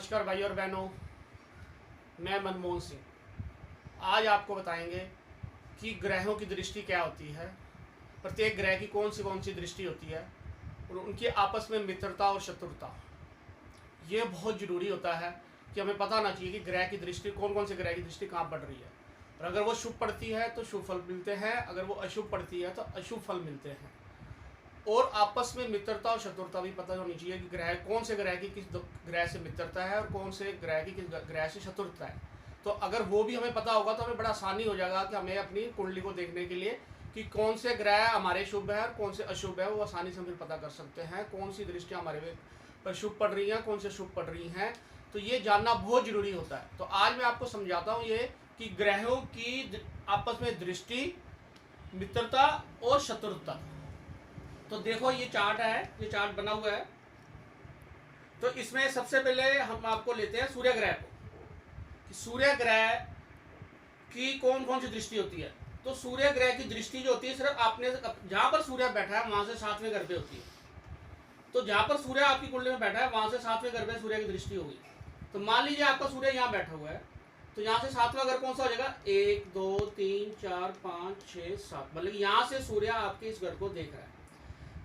नमस्कार भाई और बहनों, मैं मनमोहन सिंह आज आपको बताएंगे कि ग्रहों की दृष्टि क्या होती है, प्रत्येक ग्रह की कौन सी दृष्टि होती है और उनकी आपस में मित्रता और शत्रुता। ये बहुत ज़रूरी होता है कि हमें पता ना चाहिए कि ग्रह की दृष्टि कौन से ग्रह की दृष्टि कहाँ पड़ रही है, और अगर वो शुभ पड़ती है तो शुभ फल मिलते हैं, अगर वो अशुभ पड़ती है तो अशुभ फल मिलते हैं। और आपस में मित्रता और शत्रुता भी पता होनी चाहिए कि ग्रह कौन से ग्रह की किस ग्रह से मित्रता है और कौन से ग्रह की किस ग्रह से शत्रुता है। तो अगर वो भी हमें पता होगा तो हमें बड़ा आसानी हो जाएगा कि हमें अपनी कुंडली को देखने के लिए कि कौन से ग्रह हमारे शुभ है और कौन से अशुभ है, वो आसानी से फिर पता कर सकते हैं कौन सी दृष्टियाँ हमारे पर शुभ पड़ रही हैं, कौन से शुभ पड़ रही हैं। तो ये जानना बहुत जरूरी होता है। तो आज मैं आपको समझाता हूँ ये कि ग्रहों की आपस में दृष्टि, मित्रता और शत्रुता। तो देखो ये चार्ट है, ये चार्ट बना हुआ है। तो इसमें सबसे पहले हम आपको लेते हैं सूर्य ग्रह को, कि सूर्य ग्रह की कौन कौन सी दृष्टि होती है। तो सूर्य ग्रह की दृष्टि जो होती है सिर्फ आपने जहां पर सूर्य बैठा है वहां से 7वें घर पे होती है। तो जहां पर सूर्य आपकी कुंडली में बैठा है वहां से 7वें घर पे सूर्य की दृष्टि होगी। तो मान लीजिए आपका सूर्य यहाँ बैठा हुआ है, तो यहाँ से 7वां घर कौन सा हो जाएगा, 1 2 3 4 5 6 7, मतलब यहाँ से सूर्य आपके इस घर को देख रहा है।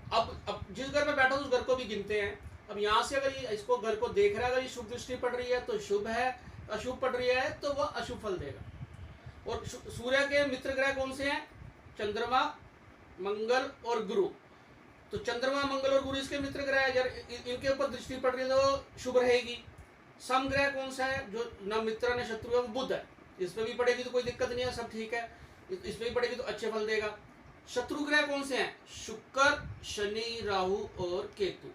अब जिस घर में बैठा उस घर को भी गिनते हैं। अब यहाँ से अगर ये इसको घर को देख रहा है, अगर ये शुभ दृष्टि पड़ रही है तो शुभ है, अशुभ पड़ रही है तो वह अशुभ फल देगा। और सूर्य के मित्र ग्रह कौन से हैं, चंद्रमा, मंगल और गुरु। तो चंद्रमा, मंगल और गुरु इसके मित्र ग्रह है, इनके ऊपर दृष्टि पड़ रही है तो शुभ रहेगी। सम ग्रह कौन सा है, जो न मित्र न शत्रु है, वो बुध है। इस पर भी पड़ेगी तो कोई दिक्कत नहीं है, सब ठीक है। इस पर भी पड़ेगी तो अच्छे फल देगा। शत्रु ग्रह कौन से हैं, शुक्र, शनि, राहु और केतु।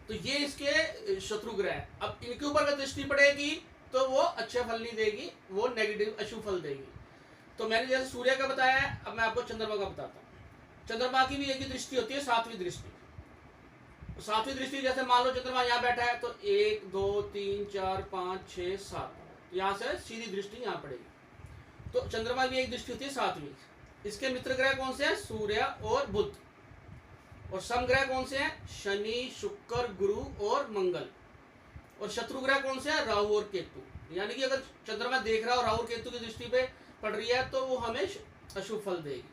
तो ये इसके शत्रु ग्रह है। अब इनके ऊपर अगर दृष्टि पड़ेगी तो वो अच्छे फल नहीं देगी, वो नेगेटिव अशुभ फल देगी। तो मैंने जैसे सूर्य का बताया है, अब मैं आपको चंद्रमा का बताता हूँ। चंद्रमा की भी एक ही दृष्टि होती है, 7वीं दृष्टि। 7वीं दृष्टि जैसे मान लो चंद्रमा यहाँ बैठा है तो 1 2 3 4 5 6 7, यहाँ से सीधी दृष्टि यहाँ पड़ेगी। तो चंद्रमा की एक दृष्टि होती है 7वीं। इसके मित्र ग्रह कौन से हैं, सूर्य और बुध। और सम ग्रह कौन से हैं, शनि, शुक्र, गुरु और मंगल। और शत्रु ग्रह कौन से हैं, राहु और केतु। यानी कि अगर चंद्रमा देख रहा हो राहु और केतु की दृष्टि पे पड़ रही है तो वो हमें अशुभ फल देगी।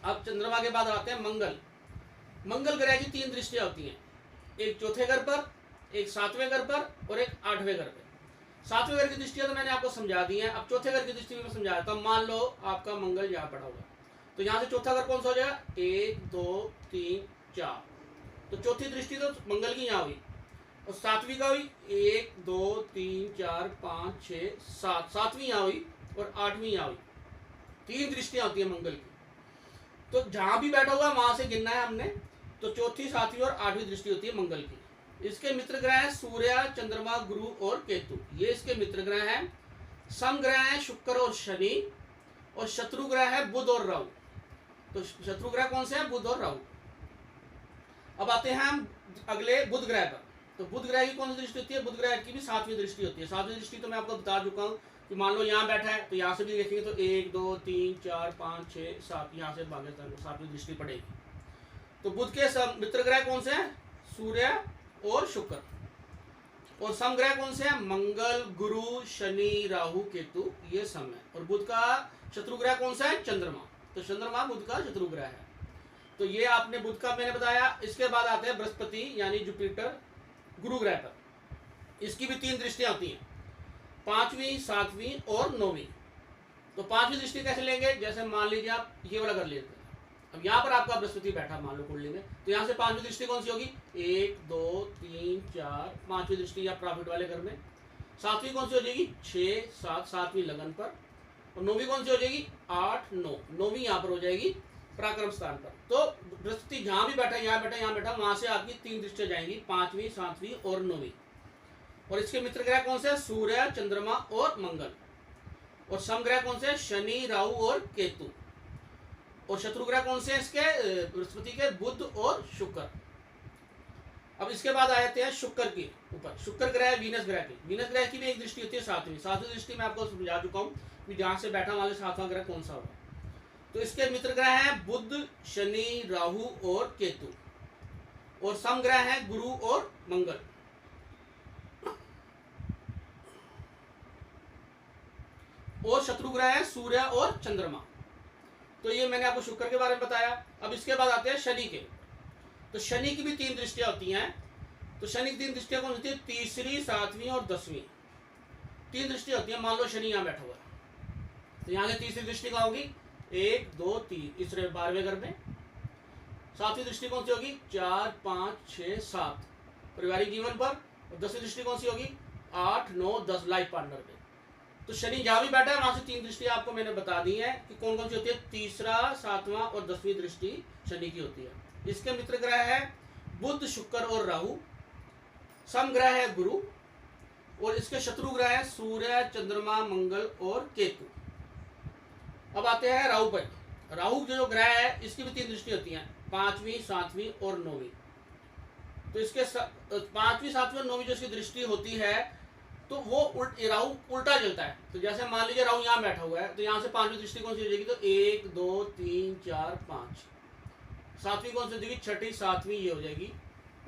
अब चंद्रमा के बाद आते हैं मंगल। मंगल ग्रह की 3 दृष्टियां होती हैं, एक चौथे घर पर, एक 7वें घर पर और एक 8वें घर पर। 7वें घर की दृष्टियां तो मैंने आपको समझा दी है। अब चौथे घर की दृष्टि में समझा देता हूं। मान लो आपका मंगल यहाँ पड़ा हुआ, तो यहाँ से चौथा घर कौन सा हो जाएगा, 1 2 3 4। तो चौथी दृष्टि तो मंगल की यहाँ हुई। और 7वीं का हुई 1 2 3 4 5 6 7, 7वीं यहाँ हुई और 8वीं यहाँ हुई। 3 दृष्टियां होती है मंगल की। तो जहां भी बैठा हुआ है वहां से गिनना है हमने। तो चौथी, 7वीं और 8वीं दृष्टि होती है मंगल की। इसके मित्र ग्रह हैं सूर्य, चंद्रमा, गुरु और केतु, ये इसके मित्र ग्रह हैं। सम ग्रह हैं शुक्र और शनि, और शत्रु ग्रह है बुध और राहु। तो शत्रु ग्रह कौन से हैं, बुध और राहु। अब आते हैं हम अगले बुध ग्रह पर। तो बुध ग्रह की कौन सी दृष्टि होती है, बुध ग्रह की भी 7वीं दृष्टि होती है। 7वीं दृष्टि तो मैं आपको बता चुका हूँ कि मान लो यहाँ बैठा है तो यहाँ से भी देखेंगे तो 1 2 3 4 5 6 7, यहाँ से भागे 7वीं दृष्टि पड़ेगी। तो बुध के मित्र ग्रह कौन से हैं, सूर्य और शुक्र। और सम ग्रह कौन से हैं, मंगल, गुरु, शनि, राहु, केतु, ये सम है। और बुध का शत्रु ग्रह कौन सा है, चंद्रमा। तो चंद्रमा बुध का शत्रु ग्रह है। तो ये आपने बुध का मैंने बताया। इसके बाद आते हैं बृहस्पति यानी जुपिटर, गुरु ग्रह पर। इसकी भी 3 दृष्टियां होती हैं, 5वीं, 7वीं और 9वीं। तो 5वीं दृष्टि कैसे लेंगे, जैसे मान लीजिए आप ये वाला कर लेते हैं। अब यहाँ पर आपका बृहस्पति बैठा मान लो कुंडली में, तो यहाँ से 5वीं दृष्टि कौन सी होगी, 1 2 3 4, 5वीं दृष्टि या प्रॉफिट वाले घर में। 7वीं कौन सी हो जाएगी, 6 7, 7वीं लगन पर। और 9वीं कौन सी हो जाएगी, 8 9, 9वीं यहाँ पर हो जाएगी पराक्रम स्थान पर। तो बृहस्पति जहां भी बैठा, यहाँ बैठा, यहाँ बैठा, वहां से आपकी 3 दृष्टियां जाएंगी, 5वीं, 7वीं और 9वीं। और इसके मित्र ग्रह कौन से, सूर्य, चंद्रमा और मंगल। और सम ग्रह कौन से, शनि, राहु और केतु। और शत्रु ग्रह कौन से इसके, बृहस्पति के, बुध और शुक्र। अब इसके बाद आ जाते हैं शुक्र के ऊपर। शुक्र ग्रह वीनस ग्रह की, वीनस ग्रह की भी एक दृष्टि होती है 7वीं। 7वीं दृष्टि में आपको समझा चुका हूँ कि जहां से बैठा वहां से 7वां ग्रह कौन सा होगा। तो इसके मित्र ग्रह हैं बुध, शनि, राहु और केतु। और सम ग्रह हैं गुरु और मंगल। और शत्रु ग्रह है सूर्य और चंद्रमा। तो ये मैंने आपको शुक्र के बारे में बताया। अब इसके बाद आते हैं शनि के। तो शनि की भी 3 दृष्टियां होती हैं। तो शनि की 3 दृष्टियां कौन होती है? तीसरी, 7वीं और 10वीं, 3 दृष्टियां होती है। मान लो शनि यहाँ बैठा हुआ है, तो यहाँ से तीसरी दृष्टि कहाँ होगी? 1 2 3, इसरे 12वें घर में। 7वीं दृष्टि कौन सी होगी? 4 5 6 7 पारिवारिक जीवन पर। और 10वीं दृष्टि कौन सी होगी? 8 9 10 लाइफ पार्टनर पे। तो शनि जहां भी बैठा है वहां से 3 दृष्टि आपको मैंने बता दी है कि कौन कौन सी होती है। तीसरा, 7वां और 10वीं दृष्टि शनि की होती है। इसके मित्र ग्रह है बुध, शुक्र और राहु। सम ग्रह है गुरु, और इसके शत्रु ग्रह है सूर्य, चंद्रमा, मंगल और केतु। अब आते हैं राहु पर। राहु जो ग्रह है इसकी भी 3 दृष्टि होती हैं, 5वीं, 7वीं और 9वीं। तो इसके 5वीं, 7वीं और 9वीं जो इसकी दृष्टि होती है तो वो राहु उल्टा चलता है। तो जैसे मान लीजिए राहु यहाँ बैठा हुआ है, तो यहाँ से 5वीं दृष्टि कौन सी हो जाएगी? तो 1 2 3 4 5। 7वीं कौन सी हो जाएगी? 6ठी, 7वीं ये हो जाएगी।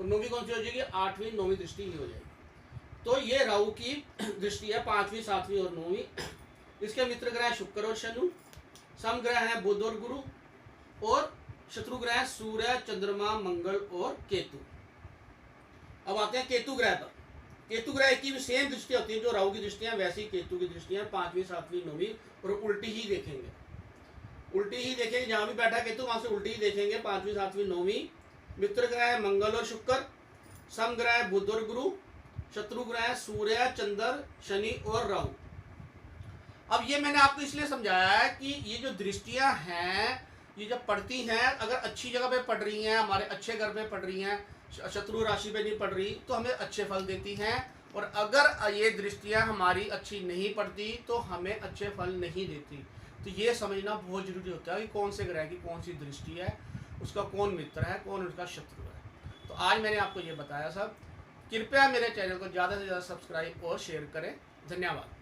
और 9वीं कौन सी हो जाएगी? 8वीं, 9वीं दृष्टि ये हो जाएगी। तो ये राहु की दृष्टि है 5वीं, 7वीं और 9वीं। इसके मित्र ग्रह है शुक्र और शनि। सम ग्रह है बुध और गुरु, और शत्रु ग्रह है सूर्य, चंद्रमा, मंगल और केतु। अब आते हैं केतु ग्रह पर। केतु ग्रह की भी सेम दृष्टि होती है, जो राहु की दृष्टियां वैसी केतु की दृष्टियां 5वीं, 7वीं, 9वीं, और उल्टी ही देखेंगे। उल्टी ही देखेंगे, जहां भी बैठा केतु वहां से उल्टी ही देखेंगे 5वीं, 7वीं, 9वीं। मित्र ग्रह है मंगल और शुक्र। सम ग्रह है बुध और गुरु। शत्रु ग्रह है सूर्य, चंद्र, शनि और राहु। अब ये मैंने आपको इसलिए समझाया है कि ये जो दृष्टियां हैं ये जब पढ़ती हैं, अगर अच्छी जगह पे पढ़ रही हैं, हमारे अच्छे घर पे पढ़ रही हैं, शत्रु राशि पे नहीं पढ़ रही, तो हमें अच्छे फल देती हैं। और अगर ये दृष्टियां हमारी अच्छी नहीं पड़ती तो हमें अच्छे फल नहीं देती। तो ये समझना बहुत जरूरी होता है कि कौन से ग्रह की कौन सी दृष्टि है, उसका कौन मित्र है, कौन उसका शत्रु है। तो आज मैंने आपको ये बताया सब। कृपया मेरे चैनल को ज़्यादा से ज़्यादा सब्सक्राइब और शेयर करें। धन्यवाद।